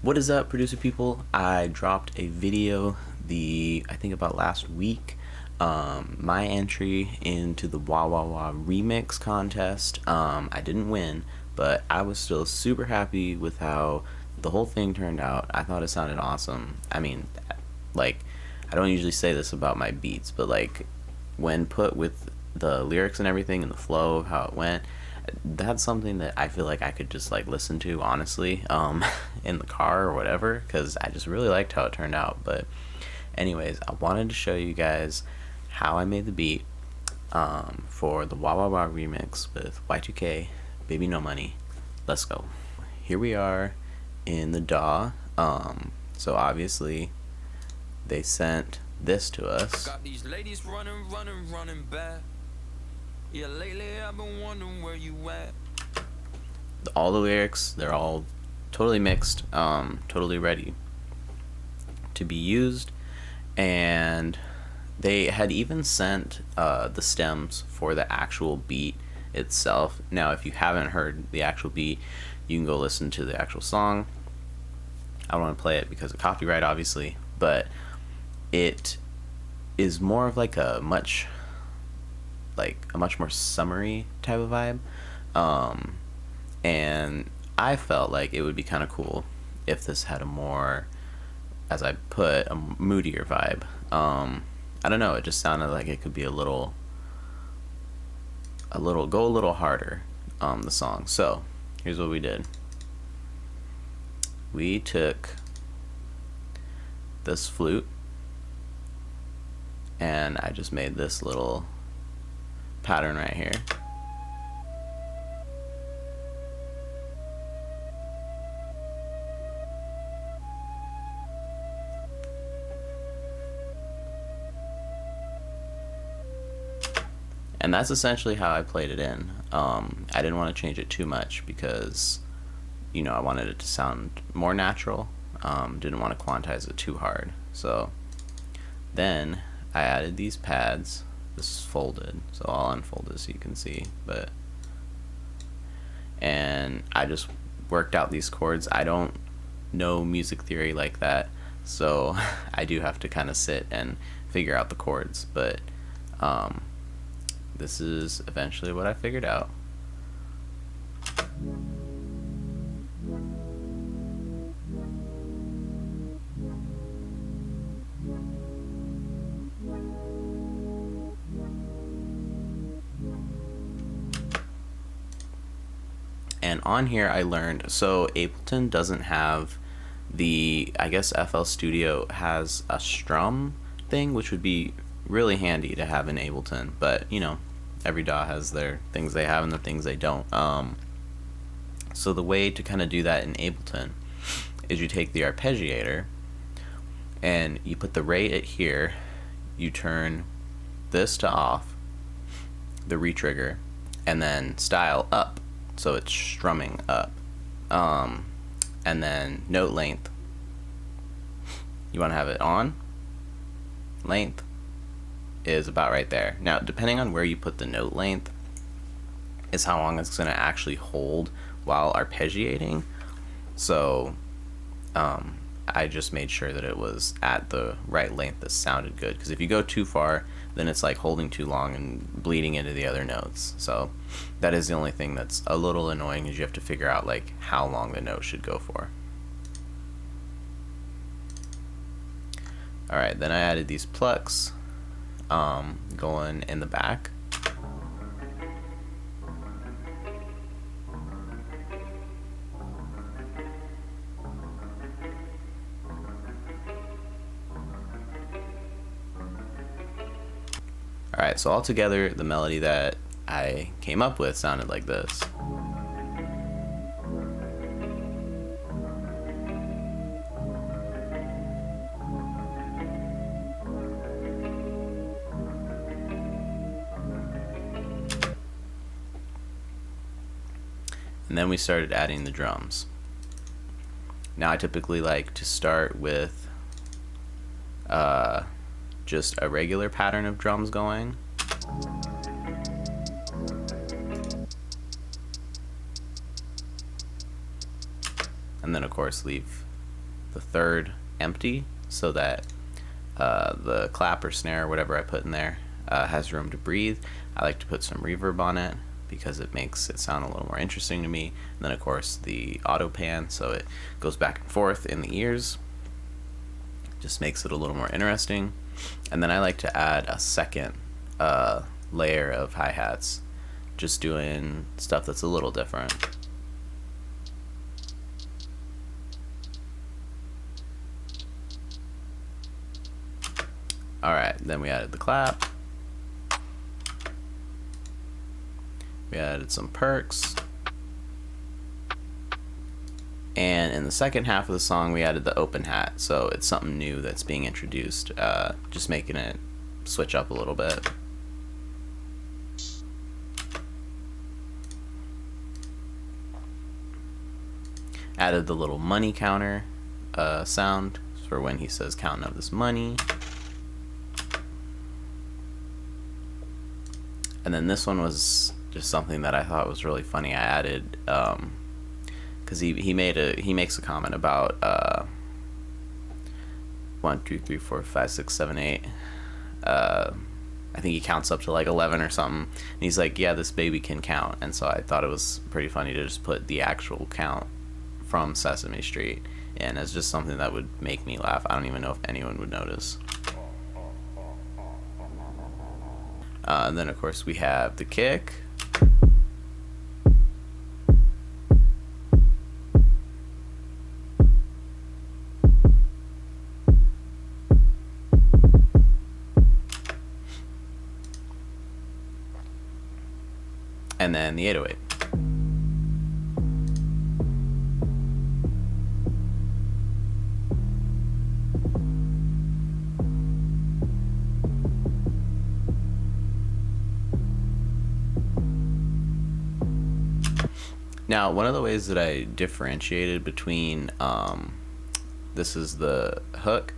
What is up, producer people? I dropped a video I think about last week. My entry into the wawawa remix contest. I didn't win, but I was still super happy with how the whole thing turned out. I thought it sounded awesome. I mean, like, I don't usually say this about my beats, but like when put with the lyrics and everything and the flow of how it went, that's something that I feel like I could just like listen to honestly in the car or whatever, because I just really liked how it turned out. But anyways, I wanted to show you guys how I made the beat for the wawawa remix with Y2K Baby No Money. Let's go. Here we are in the DAW. So obviously they sent this to us. Got these ladies running back. Yeah, lately I've been wondering where you at. All the lyrics, they're all totally mixed, totally ready to be used. And they had even sent the stems for the actual beat itself. Now, if you haven't heard the actual beat, you can go listen to the actual song. I don't want to play it because of copyright, obviously, but it is more of like a much more summery type of vibe, and I felt like it would be kind of cool if this had a more, as I put, a moodier vibe. I don't know, it just sounded like it could be a little go a little harder the song. So here's what we did. We took this flute and I just made this little pattern right here. And that's essentially how I played it in. I didn't want to change it too much because, you know, I wanted it to sound more natural. Didn't want to quantize it too hard. So then I added these pads. This is folded, so I'll unfold it so you can see. And I just worked out these chords. I don't know music theory like that, so I do have to kind of sit and figure out the chords. But this is eventually what I figured out. And on here I learned, so Ableton doesn't have I guess FL Studio has a strum thing, which would be really handy to have in Ableton, but you know, every DAW has their things they have and the things they don't. So the way to kind of do that in Ableton is you take the arpeggiator and you put the rate at here, you turn this to off, the retrigger, and then style up. So it's strumming up. And then note length, you want to have it on. Length is about right there. Now, depending on where you put the note length is how long it's going to actually hold while arpeggiating. So I just made sure that it was at the right length that sounded good, because if you go too far, then it's like holding too long and bleeding into the other notes. So that is the only thing that's a little annoying, is you have to figure out like how long the note should go for. Alright, then I added these plucks going in the back. Alright, so altogether, the melody that I came up with sounded like this. And then we started adding the drums. Now I typically like to start with just a regular pattern of drums going. And then of course leave the third empty so that the clap or snare or whatever I put in there has room to breathe. I like to put some reverb on it because it makes it sound a little more interesting to me. And then of course the auto pan, so it goes back and forth in the ears, just makes it a little more interesting. And then I like to add a second layer of hi-hats, just doing stuff that's a little different. Alright, then we added the clap. We added some perks. And in the second half of the song, we added the open hat. So it's something new that's being introduced, just making it switch up a little bit. Added the little money counter sound for when he says counting up this money. And then this one was just something that I thought was really funny. I added, because he makes a comment about 1, 2, 3, 4, 5, 6, 7, 8. I think he counts up to like 11 or something. And he's like, yeah, this baby can count. And so I thought it was pretty funny to just put the actual count from Sesame Street in as just something that would make me laugh. I don't even know if anyone would notice. And then of course we have the kick. And then the 808. Now, one of the ways that I differentiated between this is the hook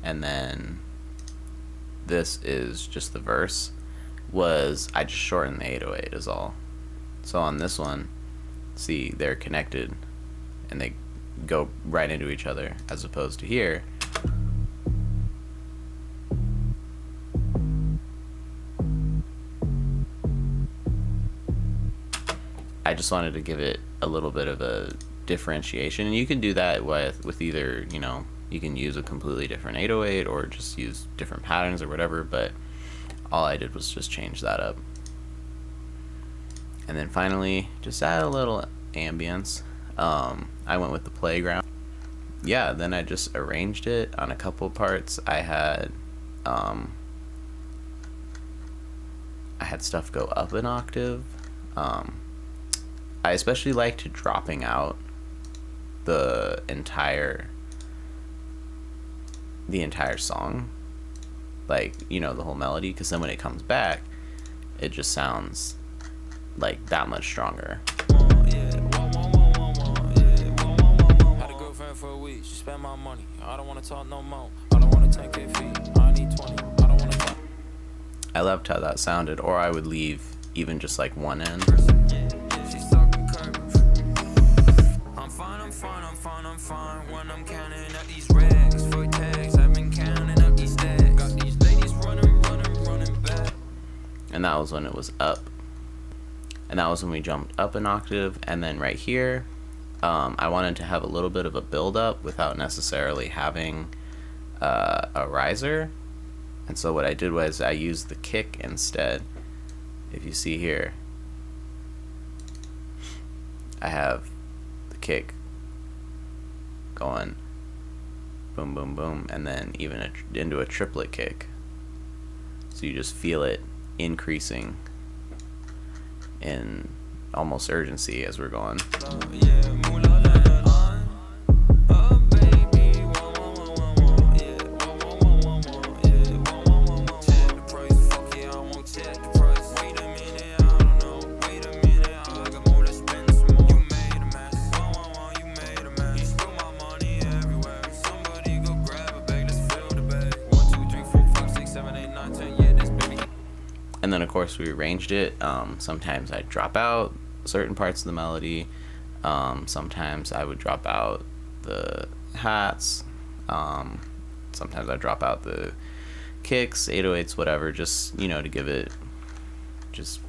and then this is just the verse was I just shortened the 808 is all. So on this one, see, they're connected and they go right into each other, as opposed to here I just wanted to give it a little bit of a differentiation. And you can do that with either, you know, you can use a completely different 808 or just use different patterns or whatever, but all I did was just change that up. And then finally, just add a little ambience. I went with the playground. Yeah, then I just arranged it on a couple parts. I had stuff go up an octave. I especially liked dropping out the entire song, like, you know, the whole melody, because then when it comes back, it just sounds like that much stronger. Had a girlfriend for a week, she spent my money. I don't want to talk no more. I don't want to 10K feet. I need 20. I don't want to talk. I loved how that sounded, or I would leave even just like one end. She's talking curves. I'm fine, I'm fine, I'm fine, I'm fine. When I'm counting up these rags for tags, I've been counting up these stacks. Got these ladies running back. And that was when it was up. And that was when we jumped up an octave. And then right here, I wanted to have a little bit of a build up without necessarily having a riser. And so what I did was I used the kick instead. If you see here, I have the kick going boom, boom, boom, and then even into a triplet kick. So you just feel it increasing in almost urgency as we're going. And then of course we arranged it. Sometimes I'd drop out certain parts of the melody. Sometimes I would drop out the hats. Sometimes I drop out the kicks, 808s, whatever, just, you know, to give it, just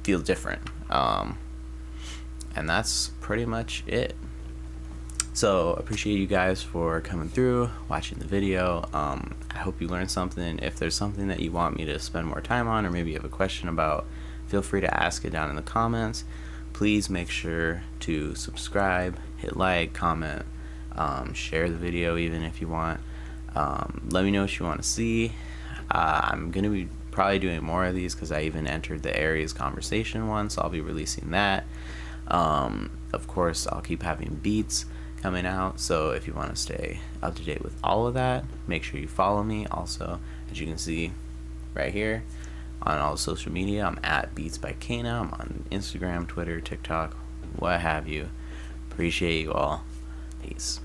feel different. And that's pretty much it. So appreciate you guys for coming through, watching the video. I hope you learned something. If there's something that you want me to spend more time on, or maybe you have a question about, feel free to ask it down in the comments. Please make sure to subscribe, hit like, comment, share the video even if you want. Let me know what you want to see. I'm going to be probably doing more of these because I even entered the Aries conversation one, so I'll be releasing that. Of course, I'll keep having beats coming out, so if you want to stay up to date with all of that, make sure you follow me. Also, as you can see right here on all social media, I'm at Beats by Kana. I'm on Instagram, Twitter, TikTok, what have you. Appreciate you all. Peace.